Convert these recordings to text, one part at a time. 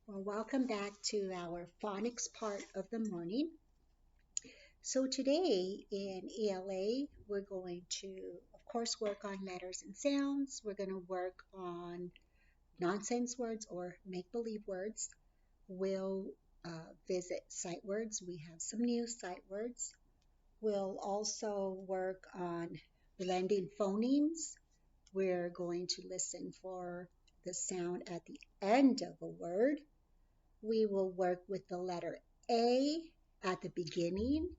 Well, welcome back to our phonics part of the morning. So today in ELA, we're going to, of course, work on letters and sounds. We're going to work on nonsense words or make-believe words. We'll visit sight words. We have some new sight words. We'll also work on blending phonemes. We're going to listen for the sound at the end of a word. We will work with the letter A at the beginning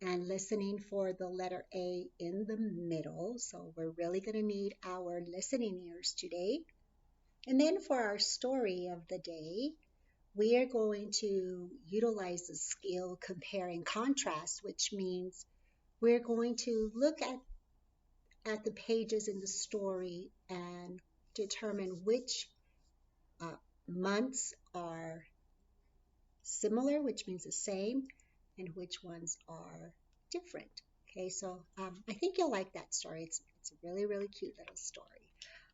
and listening for the letter A in the middle. So we're really going to need our listening ears today. And then for our story of the day, we are going to utilize the skill compare and contrast, which means we're going to look at the pages in the story and determine which uh, months are similar, which means the same, and which ones are different. Okay, so I think you'll like that story. It's a really, really cute little story.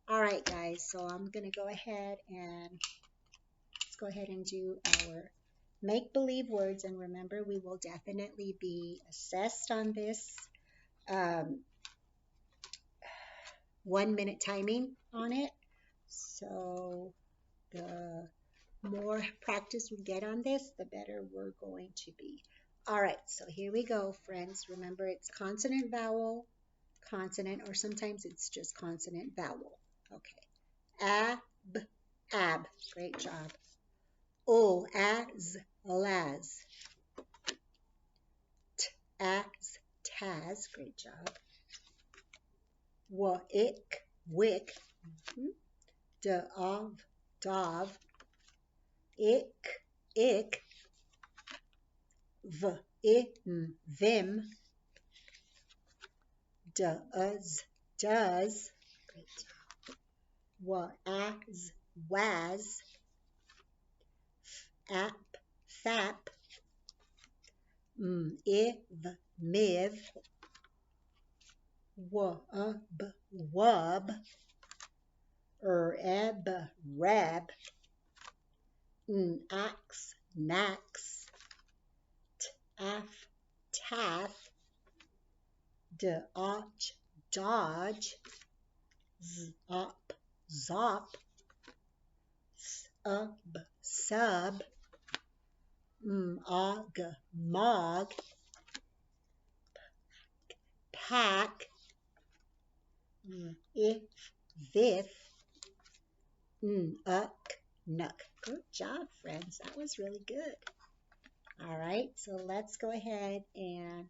All right, guys, so I'm going to go ahead and let's go ahead and do our make-believe words. And remember, we will definitely be assessed on this 1 minute timing on it. So the more practice we get on this, the better we're going to be. All right, so here we go, friends. Remember, it's consonant, vowel, consonant, or sometimes it's just consonant, vowel. Okay. Ab. Great job. As, las. Tas. Great job. Wick. Dov. Ick. Vim. Does. Great job. Was. Fap. Miv. Wub. Reb. Nax. Taff. Dodge. Zop. Sub. Mog. Pack. Vith. Nuck. Good job, friends. That was really good. All right, so let's go ahead and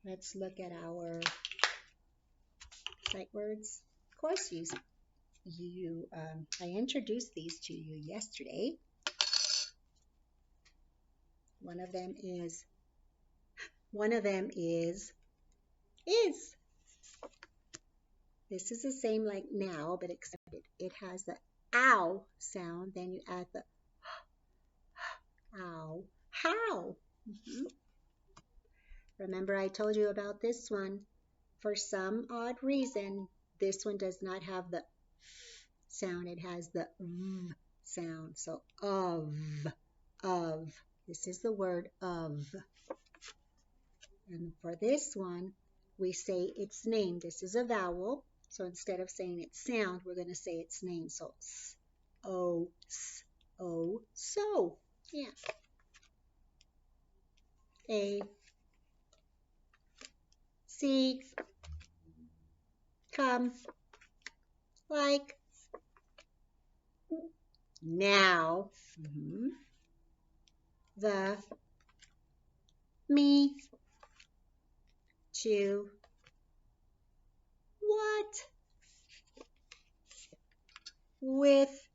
let's look at our sight words. Of course, I introduced these to you yesterday. One of them is is. This is the same like now, but except it has the ow sound. Then you add the ow. How? Remember I told you about this one. For some odd reason, this one does not have the sound. It has the v sound. So of. This is the word of. And for this one, we say its name. This is a vowel. So instead of saying its sound, we're going to say its name. So so. Yeah. See, come, like, now, the, me, to, what, with,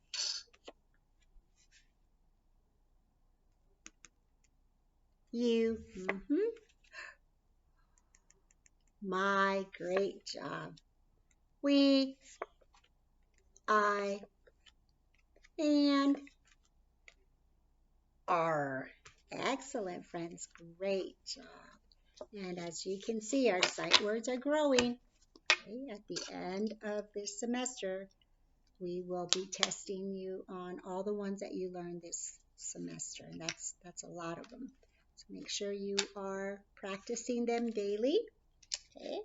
you, my, great job, we, I, and are. Excellent, friends. Great job. And as you can see, our sight words are growing. Okay, at the end of this semester, We will be testing you on all the ones that you learned this semester, and that's a lot of them. So make sure you are practicing them daily. Okay.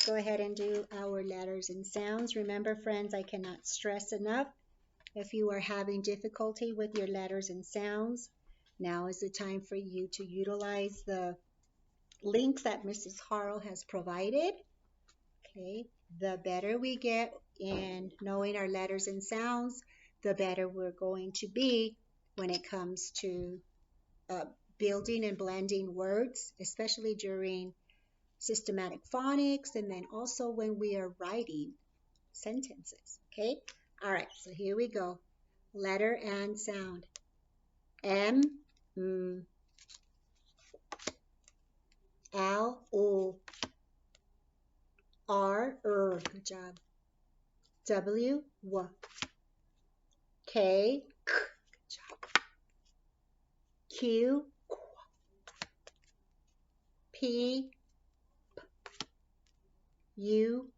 Go ahead and do our letters and sounds. Remember, friends, I cannot stress enough, if you are having difficulty with your letters and sounds, now is the time for you to utilize the links that Mrs. Harrell has provided. Okay, the better we get in knowing our letters and sounds, the better we're going to be when it comes to building and blending words, especially during systematic phonics and then also when we are writing sentences. Okay, all right, so here we go. Letter and sound. M, L, O, R, good job. W, W, K, K, good job. Q, Q, P, P, U,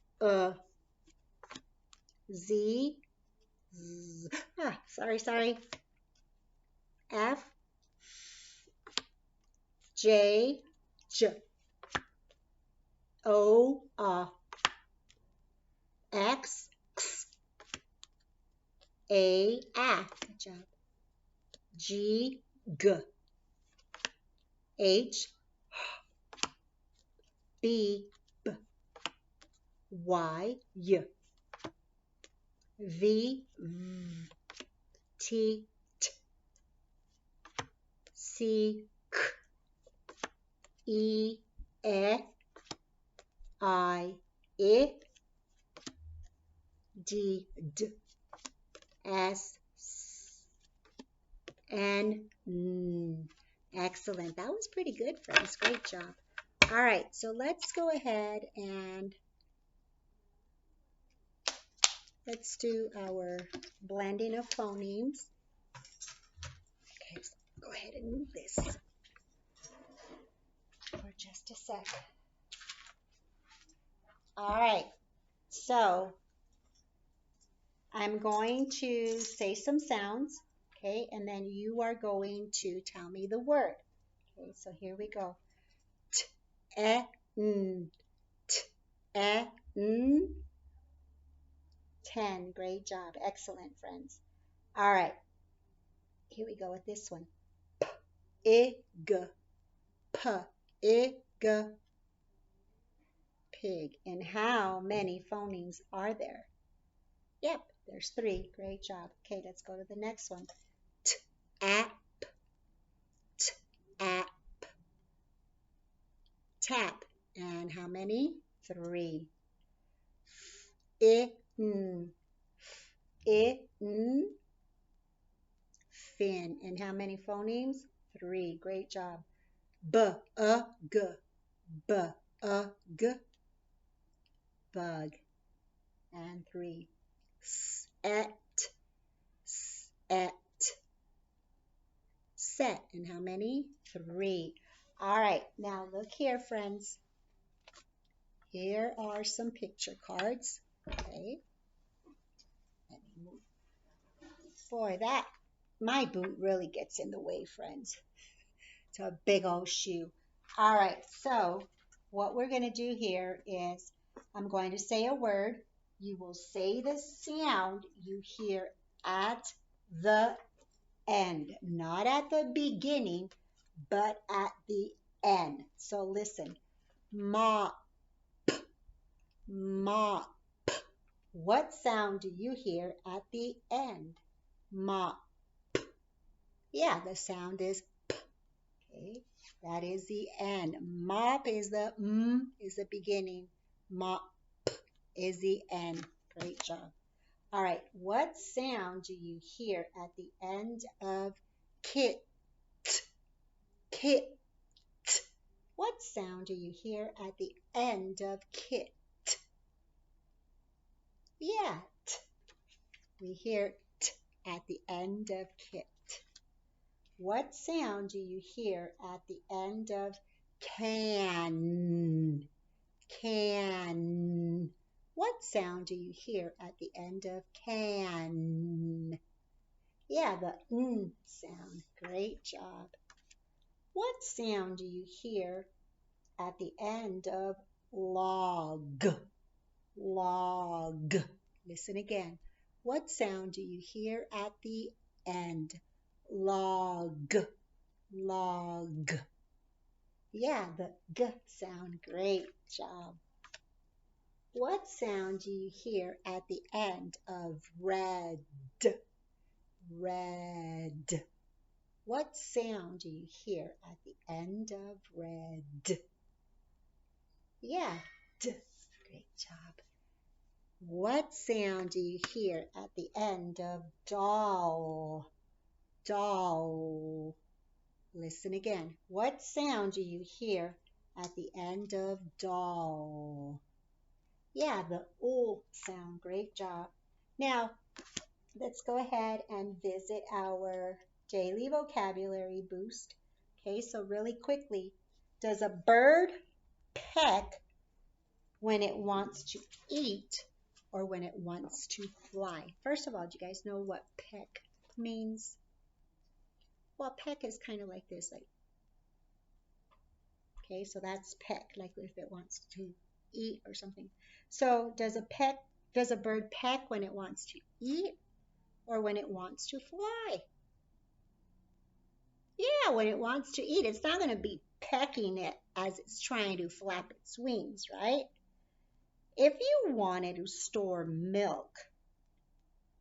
Z, Z, sorry. F, J, J, O, X, X, A, good job. G, G, H, B, B, Y, Y, V, V, T, T, C, K, E, I, D, D, S, N, N. Excellent. That was pretty good, friends. Great job. All right, so let's go ahead and let's do our blending of phonemes. Okay, so go ahead and move this for just a sec. All right, so I'm going to say some sounds, okay, and then you are going to tell me the word. Okay, so here we go. T, e, n, t, e, n. 10. Great job. Excellent, friends. All right, here we go with this one. P, I, g, p, I, g, pig. And how many phonemes are there? Yep, there's 3. Great job. Okay, let's go to the next one. T, app, t, app, tap. And how many? 3. I, n, I, n, fin. And how many phonemes? 3. Great job. B, g, b, g, bug. And 3. Set, set. And how many? 3. All right, now look here, friends. Here are some picture cards. Okay. Let me move. Boy, my boot really gets in the way, friends. It's a big old shoe. All right, so what we're going to do here is I'm going to say a word. You will say the sound you hear at the end, not at the beginning, but at the end. So listen, mop, mop. What sound do you hear at the end? Mop. Yeah, the sound is p. Okay, that is the end. Mop is the is the beginning. Mop is the end. Great job. All right, what sound do you hear at the end of kit? Kit. What sound do you hear at the end of kit? Yeah, t. We hear t at the end of kit. What sound do you hear at the end of can? Can. What sound do you hear at the end of can? Yeah, the sound. Great job. What sound do you hear at the end of log? Log. Listen again. What sound do you hear at the end? Log. Log. Yeah, the g sound. Great job. What sound do you hear at the end of red? Red. What sound do you hear at the end of red? Yeah, d. Great job. What sound do you hear at the end of doll? Doll. Listen again. What sound do you hear at the end of doll? Yeah, the O sound. Great job. Now, let's go ahead and visit our daily vocabulary boost. Okay, so really quickly, does a bird peck when it wants to eat or when it wants to fly? First of all, do you guys know what peck means? Well, peck is kind of like this, like, okay, so that's peck, like if it wants to eat or something. So does a bird peck when it wants to eat or when it wants to fly? Yeah, when it wants to eat, it's not going to be pecking it as it's trying to flap its wings, right? If you wanted to store milk,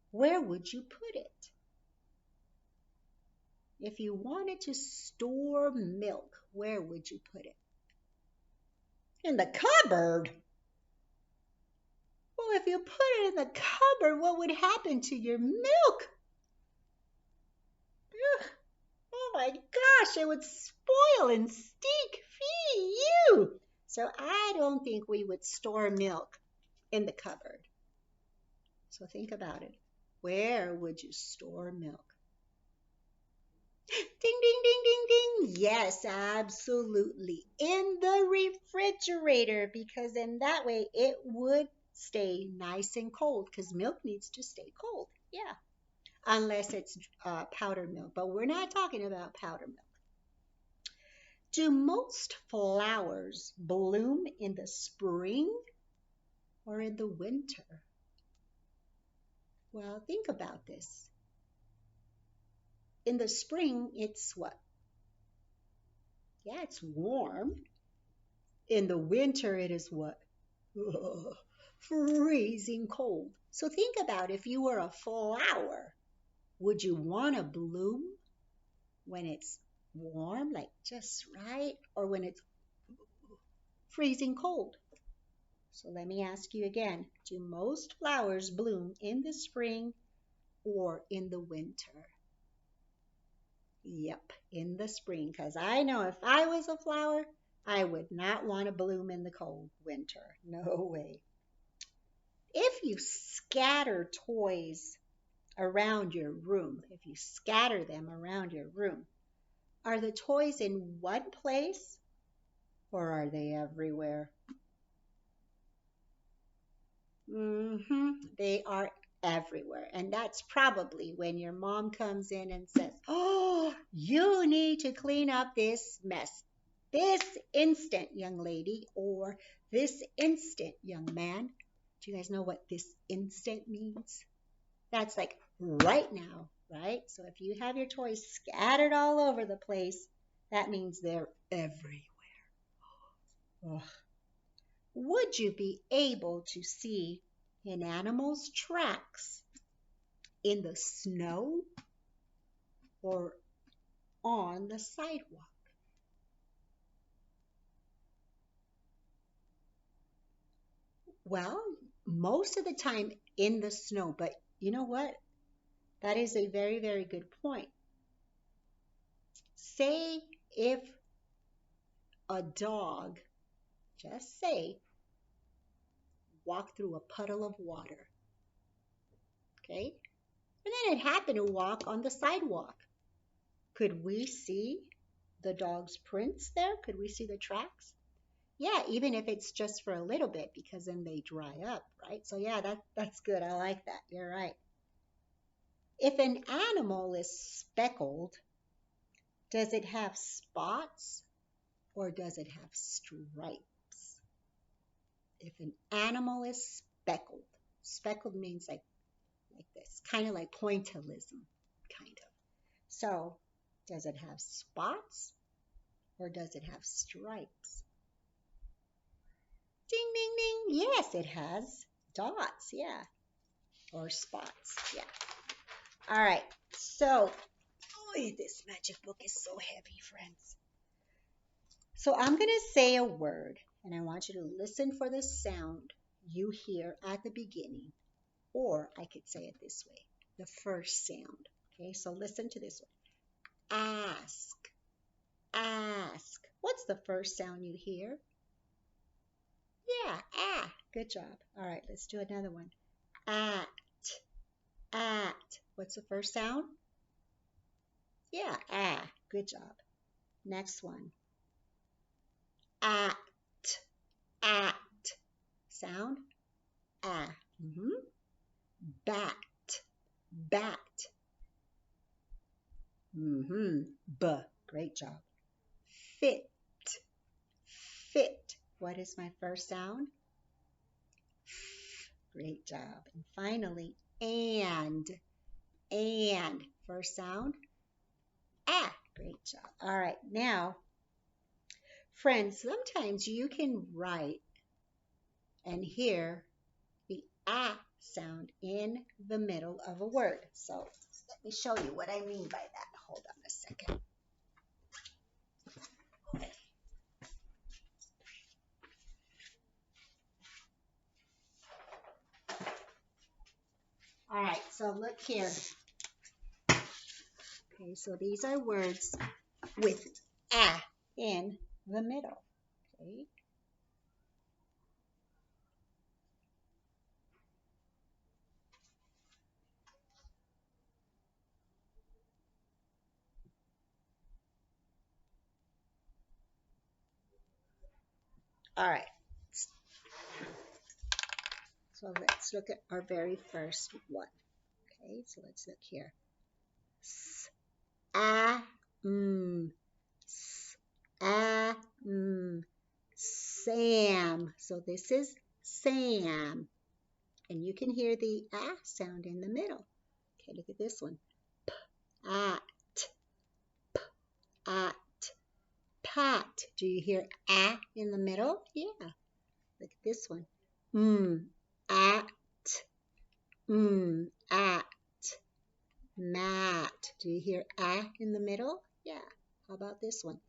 where would you put it? If you wanted to store milk, where would you put it? In the cupboard. Well, if you put it in the cupboard, what would happen to your milk? Ugh. Oh my gosh, it would spoil and stink. Fee, you. So I don't think we would store milk in the cupboard. So think about it. Where would you store milk? Ding, ding, ding, ding, ding. Yes, absolutely. In the refrigerator, because in that way it would stay nice and cold because milk needs to stay cold. Yeah, unless it's powdered milk. But we're not talking about powdered milk. Do most flowers bloom in the spring or in the winter? Well, think about this. In the spring, it's what? Yeah, it's warm. In the winter, it is what? Ugh, freezing cold. So think about if you were a flower, would you want to bloom when it's warm, like just right, or when it's freezing cold? So let me ask you again, do most flowers bloom in the spring or in the winter? Yep, in the spring, because I know if I was a flower, I would not want to bloom in the cold winter. No way. If you scatter toys around your room, if you scatter them around your room, are the toys in one place or are they everywhere? They are everywhere. And that's probably when your mom comes in and says, "Oh, you need to clean up this mess this instant, young lady," or "this instant, young man." Do you guys know what this instant means? That's like right now, right? So if you have your toys scattered all over the place, that means they're everywhere. Ugh. Would you be able to see an animal's tracks in the snow or on the sidewalk? Well, most of the time in the snow, but you know what? That is a very, very good point. Say if a dog, just say, walked through a puddle of water, okay? And then it happened to walk on the sidewalk. Could we see the dog's prints there? Could we see the tracks? Yeah, even if it's just for a little bit because then they dry up, right? So yeah, that's good. I like that. You're right. If an animal is speckled, does it have spots or does it have stripes? If an animal is speckled, speckled means like this, kind of like pointillism, kind of. So, does it have spots or does it have stripes? Ding, ding, ding. Yes, it has dots, yeah, or spots, yeah. All right, so, oh, this magic book is so heavy, friends. So, I'm going to say a word, and I want you to listen for the sound you hear at the beginning, or I could say it this way, the first sound. Okay, so listen to this one. Ask, ask. What's the first sound you hear? Yeah, ah. Good job. All right, let's do another one. At, at. What's the first sound? Yeah, ah. Good job. Next one. At, at. Sound? Ah. Bat, bat. B. Great job. Fit, fit. What is my first sound? Great job. And finally, and. First sound? Ah, great job. All right, now, friends, sometimes you can write and hear the ah sound in the middle of a word. So let me show you what I mean by that. Hold on a second. All right, so look here. Okay, so these are words with ah in the middle. Okay. All right. So let's look at our very first one. Okay, so let's look here. S, ah, s, ah, Sam. So this is Sam. And you can hear the ah sound in the middle. Okay, look at this one. P, at, at, pat. Do you hear ah in the middle? Yeah. Look at this one. At, at. Mat. Do you hear ah in the middle? Yeah. How about this one?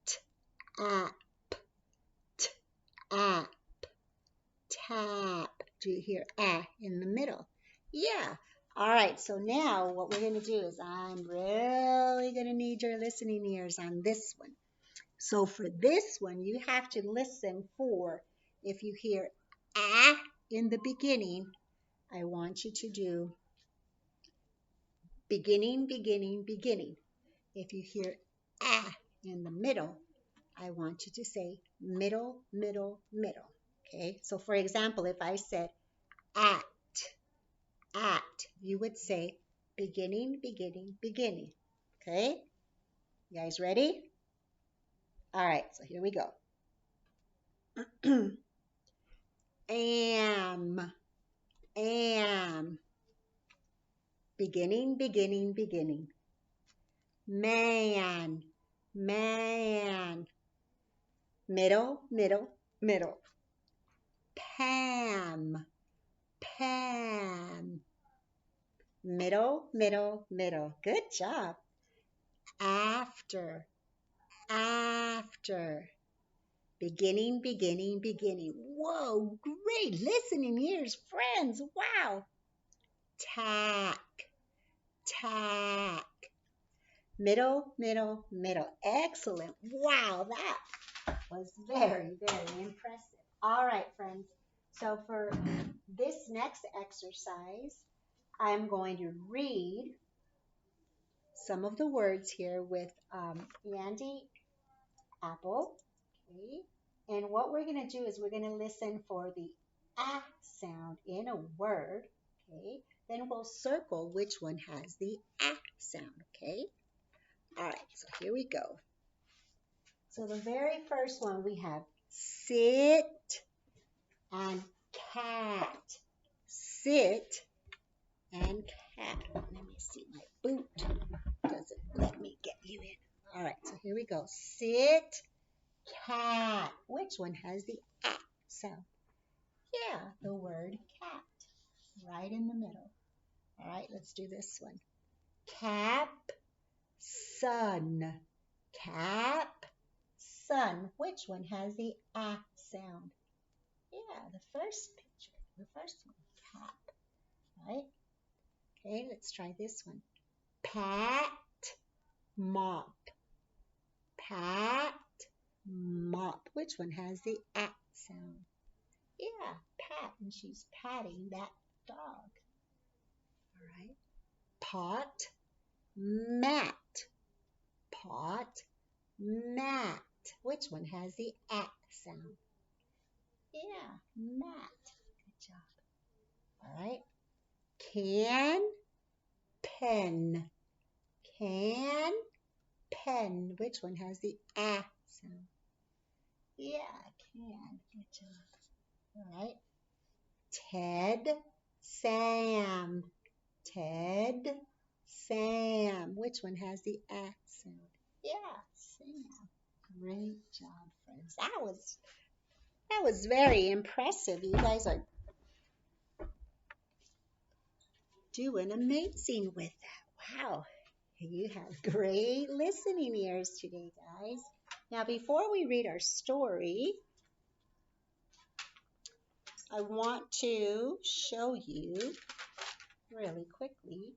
T, app, t, app, tap. Do you hear ah in the middle? Yeah. All right. So now what we're going to do is I'm really going to need your listening ears on this one. So for this one, you have to listen for if you hear ah in the beginning, I want you to do beginning, beginning, beginning. If you hear ah in the middle, I want you to say middle, middle, middle. Okay, so for example, if I said at, you would say beginning, beginning, beginning. Okay, you guys ready? All right, so here we go. Am, beginning, beginning, beginning. Man, man, middle, middle, middle. Pam, Pam, middle, middle, middle. Good job. After, after. Beginning, beginning, beginning. Whoa, great listening ears, friends. Wow. Tack, tack. Middle, middle, middle. Excellent. Wow, that was very, very impressive. All right, friends. So for this next exercise, I'm going to read some of the words here with Andy Apple, okay, And what we're going to do is we're going to listen for the ah sound in a word, okay? Then we'll circle which one has the ah sound, okay? All right, so here we go. So the very first one we have sit and cat. Sit and cat. Let me see, my boot doesn't let me get you in. All right, so here we go. Sit, cat. Which one has the ah sound? Yeah, the word cat, right in the middle. All right, let's do this one. Cap, sun. Cap, sun. Which one has the ah sound? Yeah, the first picture, the first one, cap, right? Okay, let's try this one. Pat, mop. Pat, mop. Which one has the at sound? Yeah, pat, and she's patting that dog. All right. Pot, mat. Pot, mat. Which one has the at sound? Yeah, mat. Good job. All right. Can, pen. Can, pen. Which one has the ah sound? Yeah, can. Good job. All right. Ted, Sam. Ted, Sam. Which one has the ah sound? Yeah, Sam. Great job, friends. That was very impressive. You guys are doing amazing with that. Wow. You have great listening ears today, guys. Now, before we read our story, I want to show you really quickly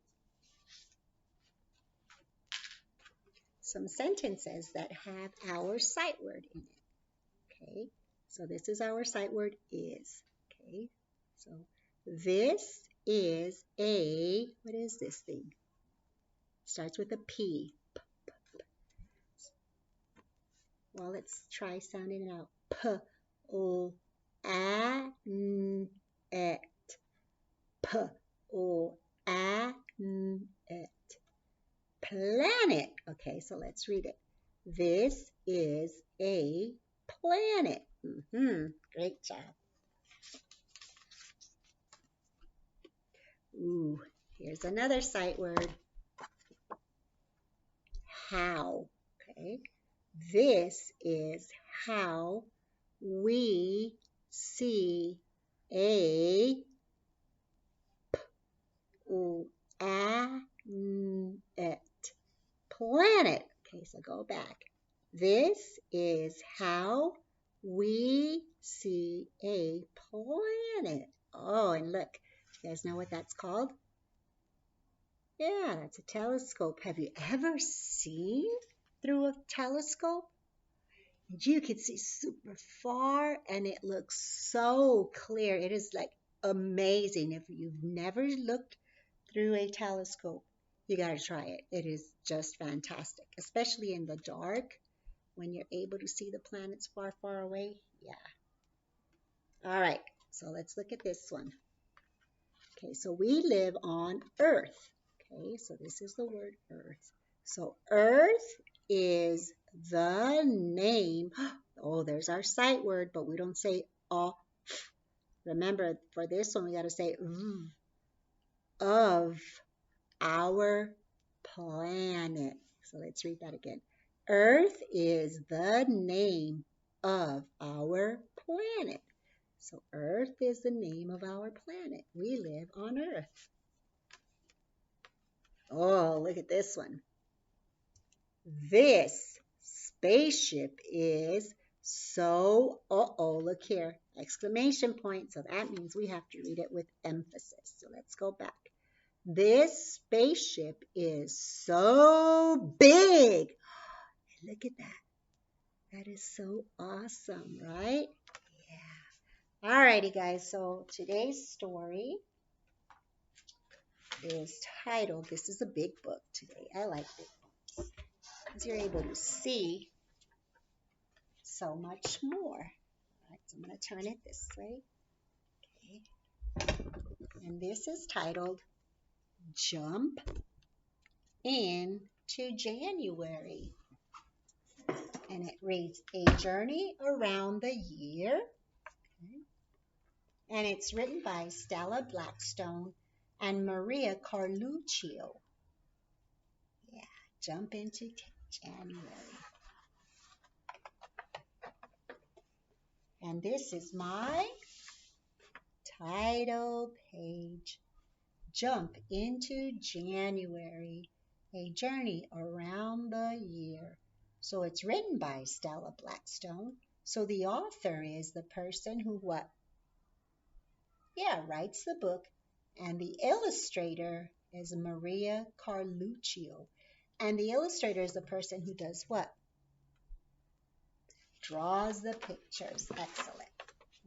some sentences that have our sight word in it. Okay, so this is our sight word is. Okay, so this is a, what is this thing? Starts with a P. Well, let's try sounding it out. P, O, A, N, et. P, O, A, N, et. Planet. Okay, so let's read it. This is a planet. Great job. Ooh, here's another sight word. How. Okay, this is how we see a planet. Okay, so go back. This is how we see a planet. Oh, and look, you guys know what that's called? Yeah, that's a telescope. Have you ever seen through a telescope? You can see super far and it looks so clear. It is like amazing. If you've never looked through a telescope, you got to try it. It is just fantastic, especially in the dark when you're able to see the planets far, far away. Yeah. All right, so let's look at this one. Okay, so we live on Earth. Okay, so this is the word Earth. So Earth is the name. Oh, there's our sight word, but we don't say Remember, for this one, we got to say of our planet. So let's read that again. Earth is the name of our planet. So Earth is the name of our planet. We live on Earth. Oh, look at this one. This spaceship is so, look here, exclamation point. So that means we have to read it with emphasis. So let's go back. This spaceship is so big. Look at that. That is so awesome, right? Yeah. Alrighty, guys. So today's story is titled, this is a big book today. I like big books because you're able to see so much more. I'm going to turn it this way. Okay. And this is titled Jump into January. And it reads A Journey Around the Year. Okay. And it's written by Stella Blackstone and Maria Carluccio. Yeah, jump into January. And this is my title page. Jump into January, a journey around the year. So it's written by Stella Blackstone. So the author is the person who what? Yeah, writes the book. And the illustrator is Maria Carluccio. And the illustrator is the person who does what? Draws the pictures. Excellent.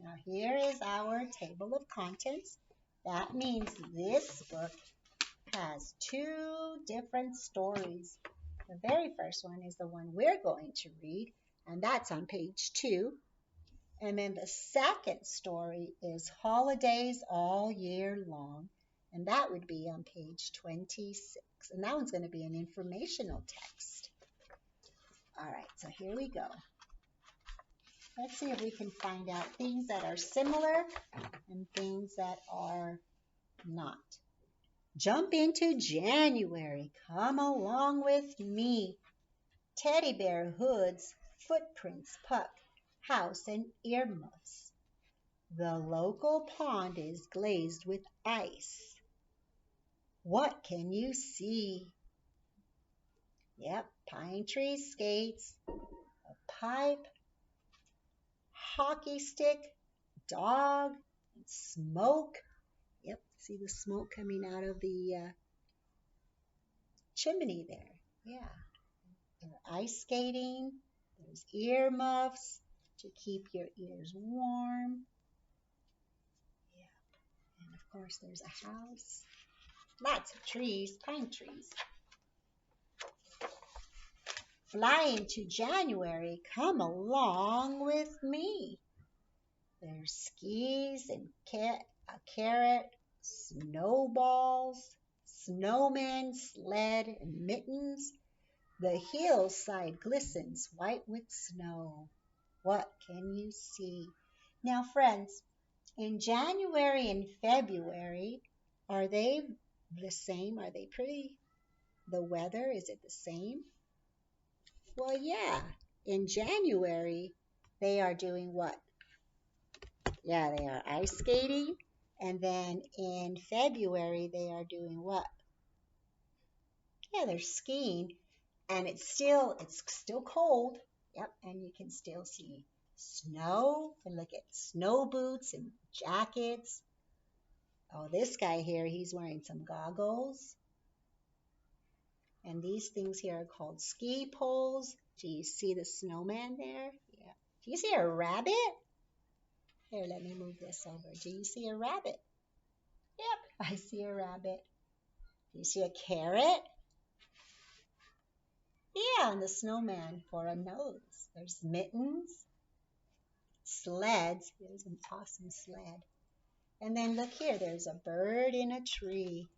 Now here is our table of contents. That means this book has two different stories. The very first one is the one we're going to read, and that's on page 2. And then the second story is Holidays All Year Long, and that would be on page 26. And that one's going to be an informational text. All right, so here we go. Let's see if we can find out things that are similar and things that are not. Jump into January. Come along with me. Teddy bear hoods, footprints, puck, house, and earmuffs. The local pond is glazed with ice. What can you see? Yep, pine tree skates, a pipe, hockey stick, dog, and smoke. Yep, see the smoke coming out of the chimney there. Yeah. They're ice skating. There's earmuffs to keep your ears warm. Yeah. And of course, there's a house. Lots of trees, pine trees. Fly into January. Come along with me. There's skis and a carrot, snowballs, snowmen, sled, and mittens. The hillside glistens white with snow. What can you see? Now, friends, in January and February, are they the same? Are they pretty? The weather, is it the same? Well, yeah. In January, they are doing what? Yeah, they are ice skating. And then in February, they are doing what? Yeah, they're skiing. And it's still cold. Yep, and you can still see snow. And look at snow boots and jackets. Oh, this guy here, he's wearing some goggles. And these things here are called ski poles. Do you see the snowman there? Yeah. Do you see a rabbit? Here, let me move this over. Do you see a rabbit? Yep, I see a rabbit. Do you see a carrot? Yeah, and the snowman for a nose. There's mittens, sleds. There's an awesome sled. And then look here, there's a bird in a tree.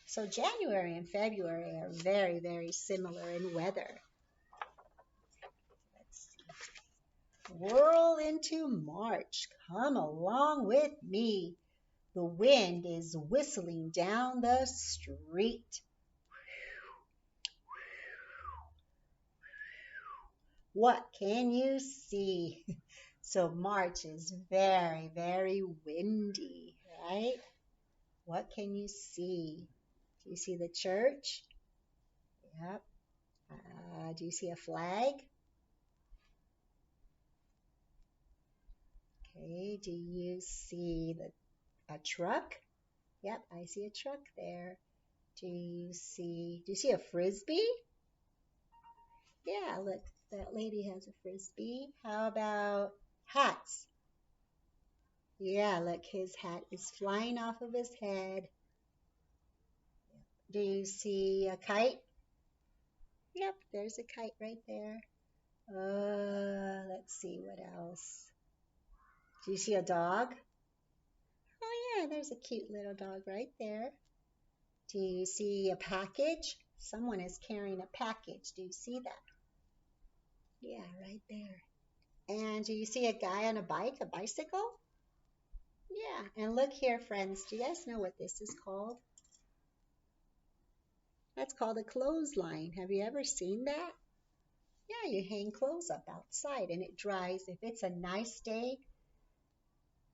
So January and February are very, very similar in weather. Let's see. Whirl into March. Come along with me. The wind is whistling down the street. What can you see? So March is very, very windy, right? What can you see? Do you see the church? Yep. Do you see a flag? Okay. Do you see a truck? Yep, I see a truck there. Do you see a frisbee? Yeah, look, that lady has a frisbee. How about hats? Yeah, look, his hat is flying off of his head. Do you see a kite? Yep, there's a kite right there. Let's see what else. Do you see a dog? Oh yeah, there's a cute little dog right there. Do you see a package? Someone is carrying a package. Do you see that? Yeah, right there. And do you see a guy on a bike, a bicycle? Yeah, and look here, friends. Do you guys know what this is called? That's called a clothesline. Have you ever seen that? Yeah, you hang clothes up outside and it dries. If it's a nice day,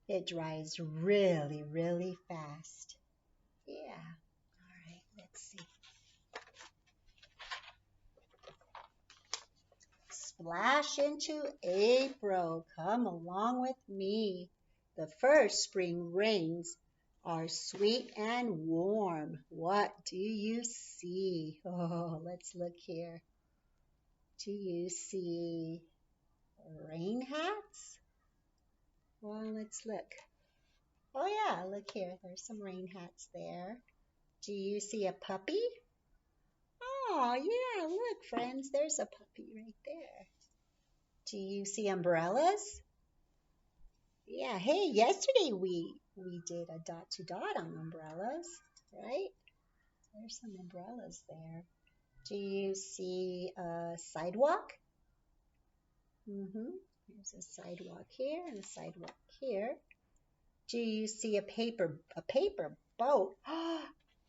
it dries really, really fast. Yeah. All right, let's see. Splash into April. Come along with me. The first spring rains are sweet and warm. What do you see? Oh, let's look here. Do you see rain hats? Well, let's look. Oh yeah, look here. There's some rain hats there. Do you see a puppy? Oh yeah, look friends, there's a puppy right there. Do you see umbrellas? Yeah, hey, yesterday we did a dot to dot on umbrellas, right? There's some umbrellas there. Do you see a sidewalk? There's a sidewalk here and a sidewalk here. Do you see a paper boat?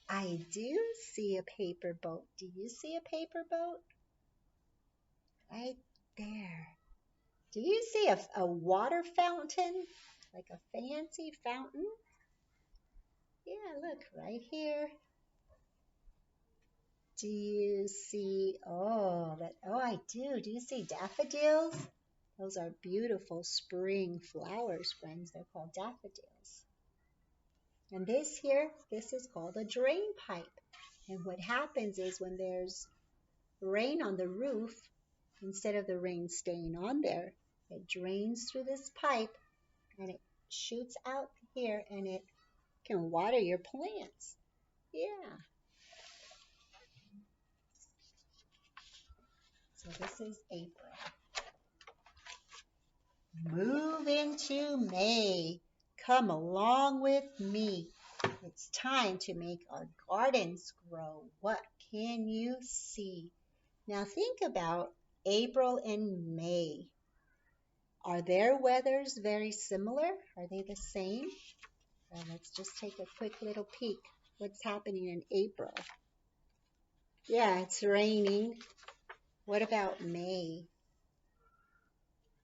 I do see a paper boat. Do you see a paper boat? Right there. Do you see a water fountain? Like a fancy fountain? Yeah, look, right here. Do you see, I do. Do you see daffodils? Those are beautiful spring flowers, friends. They're called daffodils. And this here, this is called a drain pipe. And what happens is when there's rain on the roof, instead of the rain staying on there, it drains through this pipe and it shoots out here and it can water your plants. Yeah. So this is April. Move into May. Come along with me. It's time to make our gardens grow. What can you see? Now think about April and May. Are their weathers very similar? Are they the same? Well, let's just take a quick little peek. What's happening in April? Yeah, it's raining. What about May?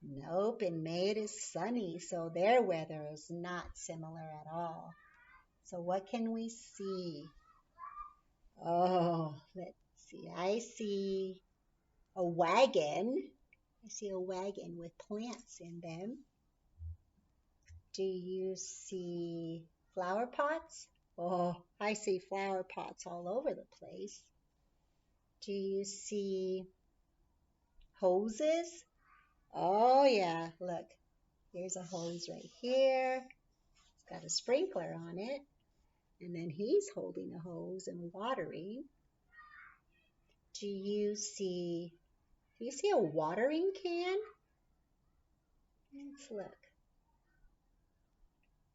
Nope, in May it is sunny, so their weather is not similar at all. So what can we see? Oh, let's see. I see a wagon. I see a wagon with plants in them. Do you see flower pots? Oh, I see flower pots all over the place. Do you see hoses? Oh yeah, look, here's a hose right here. It's got a sprinkler on it. And then he's holding a hose and watering. Do you see a watering can? Let's look.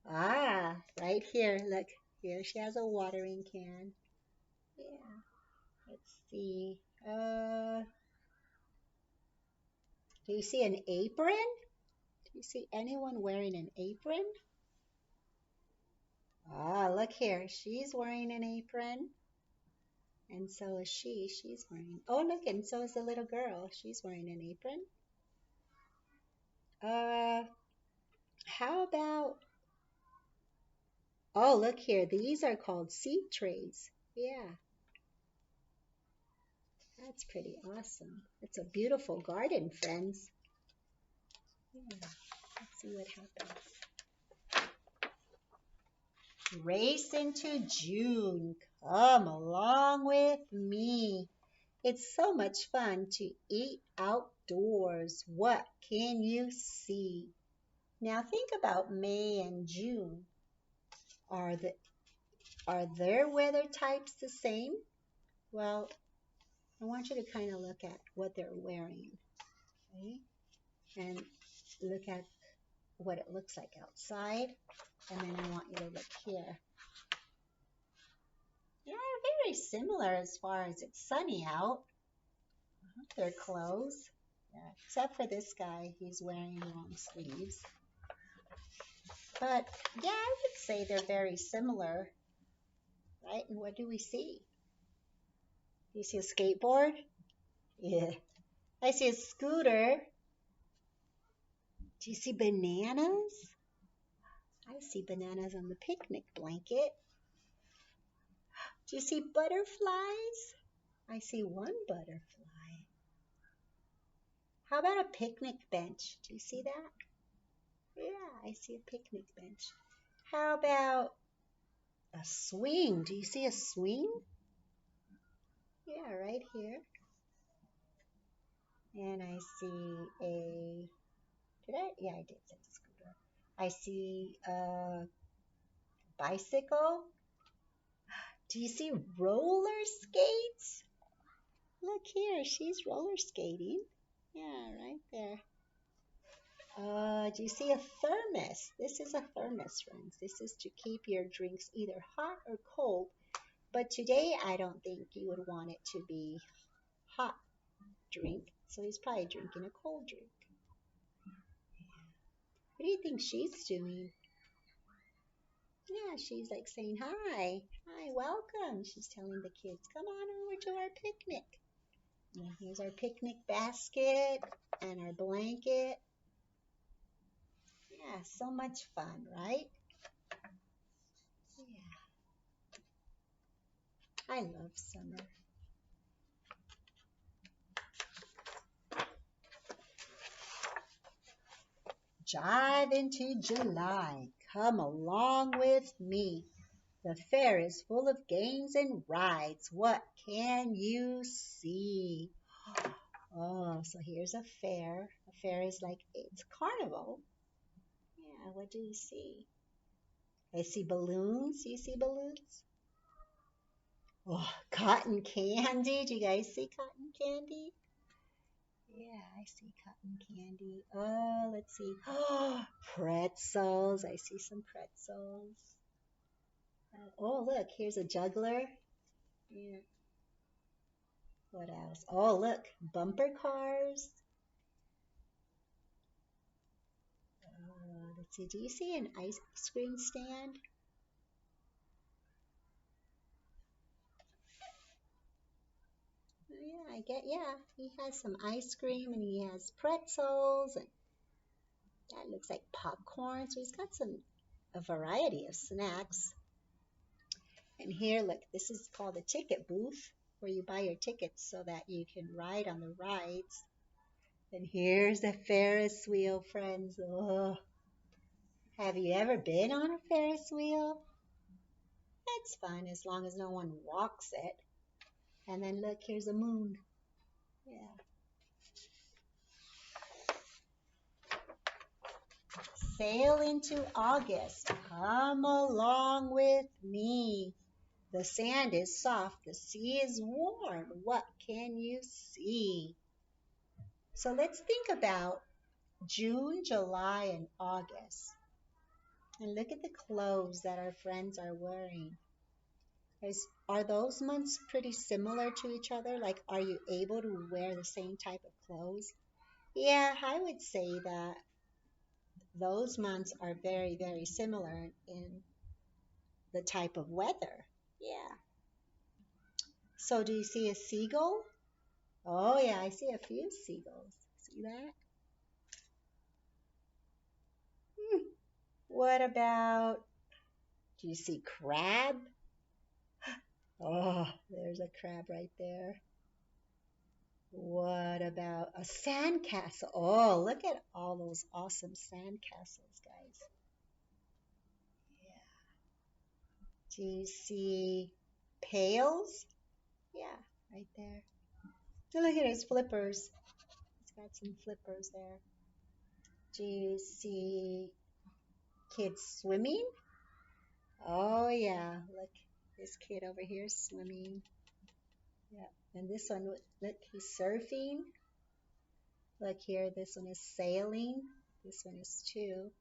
Ah, right here, look. Here she has a watering can. Yeah, let's see. Do you see an apron? Do you see anyone wearing an apron? Ah, look here. She's wearing an apron. And so is she. She's wearing. Oh, look, and so is the little girl. She's wearing an apron. How about. Oh, look here. These are called seed trays. Yeah, that's pretty awesome. It's a beautiful garden, friends. Yeah, let's see what happens. Race into June. Come along with me. It's so much fun to eat outdoors. What can you see? Now think about May and June. Are their weather types the same? Well, I want you to kind of look at what they're wearing, okay? And look at what it looks like outside. And then I want you to look here. Yeah, very similar as far as it's sunny out. Their clothes. Yeah, except for this guy, he's wearing long sleeves. But yeah, I would say they're very similar, right? And what do we see? Do you see a skateboard? Yeah. I see a scooter. Do you see bananas? I see bananas on the picnic blanket. Do you see butterflies? I see one butterfly. How about a picnic bench? Do you see that? Yeah, I see a picnic bench. How about a swing? Do you see a swing? Yeah, right here. And I see a, did I? Yeah, I did say scooter. I see a bicycle. Do you see roller skates? Look here, she's roller skating. Yeah, right there. Do you see a thermos? This is a thermos, friends. This is to keep your drinks either hot or cold. But today, I don't think you would want it to be hot drink. So he's probably drinking a cold drink. What do you think she's doing? Yeah, she's like saying, hi, hi, welcome. She's telling the kids, come on over to our picnic. And here's our picnic basket and our blanket. Yeah, so much fun, right? Yeah, I love summer. Drive into July. Come along with me. The fair is full of games and rides. What can you see? Oh, so here's a fair. A fair is like, it's carnival. Yeah, what do you see? I see balloons. You see balloons? Oh, cotton candy. Do you guys see cotton candy? Yeah, I see cotton candy. Oh, let's see. Oh, pretzels. I see some pretzels. Oh, look, here's a juggler. Yeah. What else? Oh, look, bumper cars. Let's see. Do you see an ice cream stand? Yeah, I get. Yeah, he has some ice cream and he has pretzels and that looks like popcorn. So he's got a variety of snacks. And here, look, this is called a ticket booth where you buy your tickets so that you can ride on the rides. And here's the Ferris wheel, friends. Oh, have you ever been on a Ferris wheel? It's fun as long as no one walks it. And then look, here's a moon. Yeah. Sail into August. Come along with me. The sand is soft, the sea is warm. What can you see? So let's think about June, July, and August. And look at the clothes that our friends are wearing. Are those months pretty similar to each other? Like, are you able to wear the same type of clothes? Yeah, I would say that those months are very, very similar in the type of weather. Yeah. So do you see a seagull? Oh yeah, I see a few seagulls. See that? Hmm. What about, do you see crab? Oh, there's a crab right there. What about a sandcastle? Oh, look at all those awesome sandcastles, guys. Yeah. Do you see pails? Yeah, right there. Oh, look at his flippers. He's got some flippers there. Do you see kids swimming? Oh yeah, look, this kid over here is swimming. Yeah, and this one, look, he's surfing. Look here, this one is sailing. This one is too.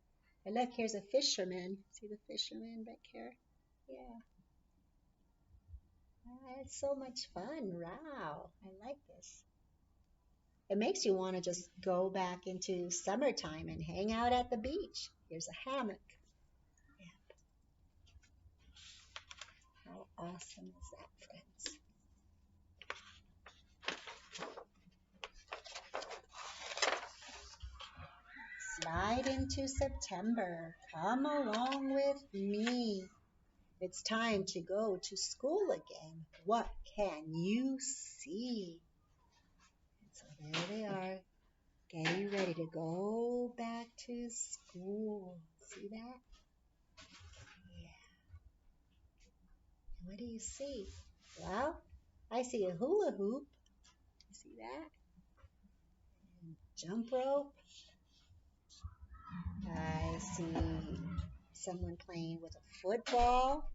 And look, here's a fisherman. See the fisherman back here? Yeah. It's so much fun. Wow. I like this. It makes you want to just go back into summertime and hang out at the beach. Here's a hammock. Yeah. How awesome is that, friends? Slide into September. Come along with me. It's time to go to school again. What can you see? So there they are, getting ready to go back to school. See that? Yeah. What do you see? Well, I see a hula hoop. See that? And jump rope. I see someone playing with a football.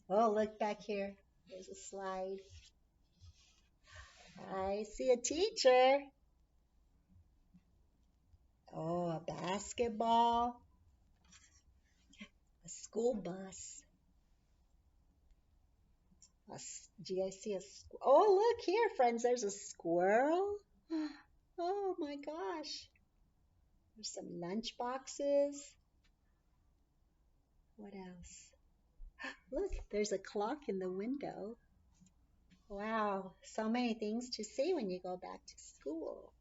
Oh, look back here. There's a slide. I see a teacher. Oh, a basketball. A school bus. Do you guys see a squirrel? Oh, look here, friends. There's a squirrel. Oh my gosh. There's some lunch boxes. What else? Look, there's a clock in the window. Wow, so many things to see when you go back to school.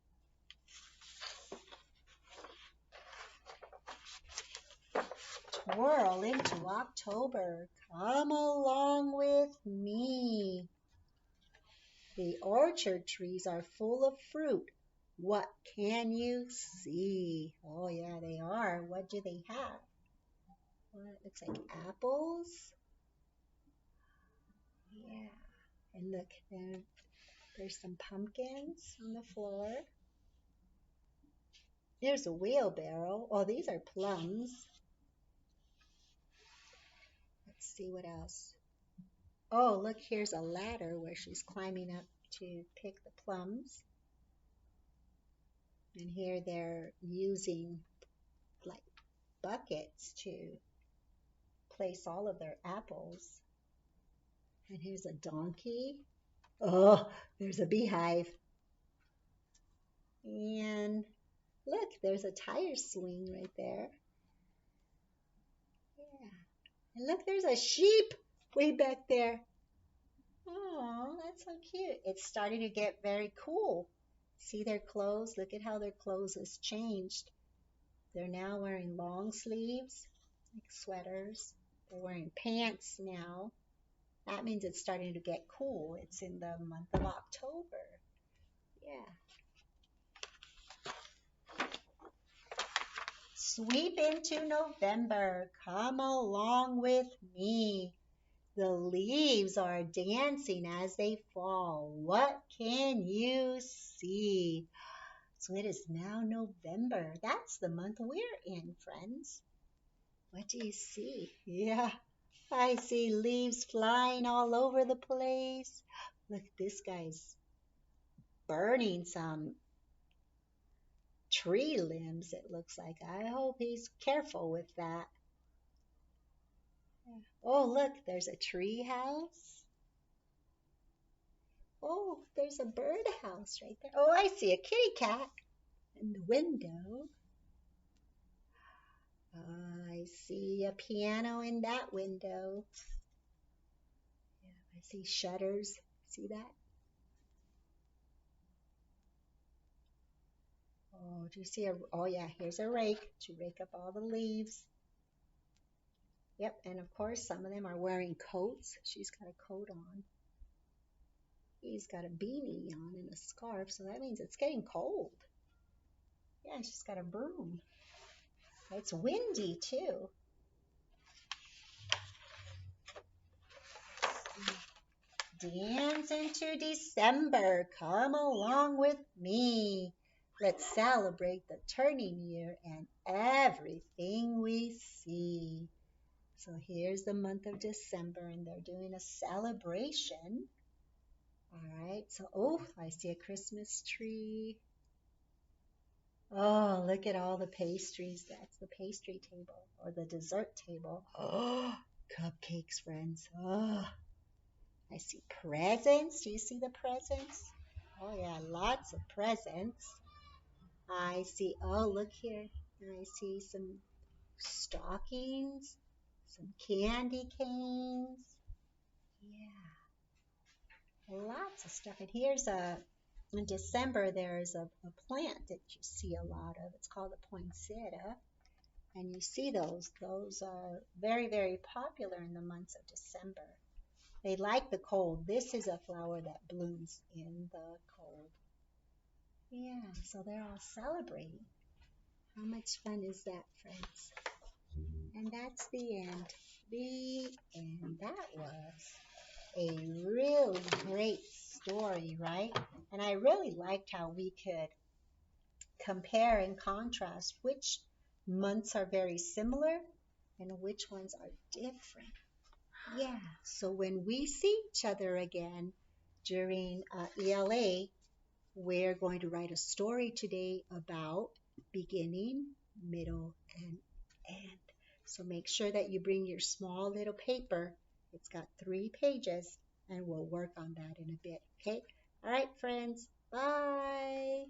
Twirl into October. Come along with me. The orchard trees are full of fruit. What can you see? Oh, yeah, they are. What do they have? Well, it looks like apples. Yeah. And look, there's some pumpkins on the floor. There's a wheelbarrow. Oh, these are plums. Let's see what else. Oh, look, here's a ladder where she's climbing up to pick the plums. And here they're using like buckets to place all of their apples. And here's a donkey. Oh, there's a beehive. And look, there's a tire swing right there. Yeah. And look, there's a sheep way back there. Oh, that's so cute. It's starting to get very cool. See their clothes? Look at how their clothes has changed. They're now wearing long sleeves, like sweaters. They're wearing pants now. That means it's starting to get cool. It's in the month of October. Yeah. Sweep into November. Come along with me. The leaves are dancing as they fall. What can you see? So it is now November. That's the month we're in, friends. What do you see? Yeah, I see leaves flying all over the place. Look, this guy's burning some tree limbs, it looks like. I hope he's careful with that. Oh, look, there's a tree house. Oh, there's a birdhouse right there. Oh, I see a kitty cat in the window. I see a piano in that window. Yeah, I see shutters. See that? Oh, do you see a, oh yeah, here's a rake to rake up all the leaves. Yep, and of course some of them are wearing coats. She's got a coat on. He's got a beanie on and a scarf, so that means it's getting cold. Yeah, she's got a broom. It's windy too. Dance into December. Come along with me. Let's celebrate the turning year and everything we see. So here's the month of December, and they're doing a celebration. All right, so, oh, I see a Christmas tree. Oh, look at all the pastries. That's the pastry table or the dessert table. Oh, cupcakes, friends. Oh, I see presents. Do you see the presents? Oh, yeah, lots of presents. I see, oh, look here. I see some stockings, some candy canes. Yeah, lots of stuff. And here's in December, there's a plant that you see a lot of. It's called a poinsettia. And you see those. Those are very, very popular in the months of December. They like the cold. This is a flower that blooms in the cold. Yeah, so they're all celebrating. How much fun is that, friends? And that's the end. The end. That was a really great story, right? And I really liked how we could compare and contrast which months are very similar and which ones are different. Yeah, so when we see each other again during ELA, we're going to write a story today about beginning, middle, and end. So make sure that you bring your small little paper. It's got 3 pages, and we'll work on that in a bit. Okay? All right, friends. Bye.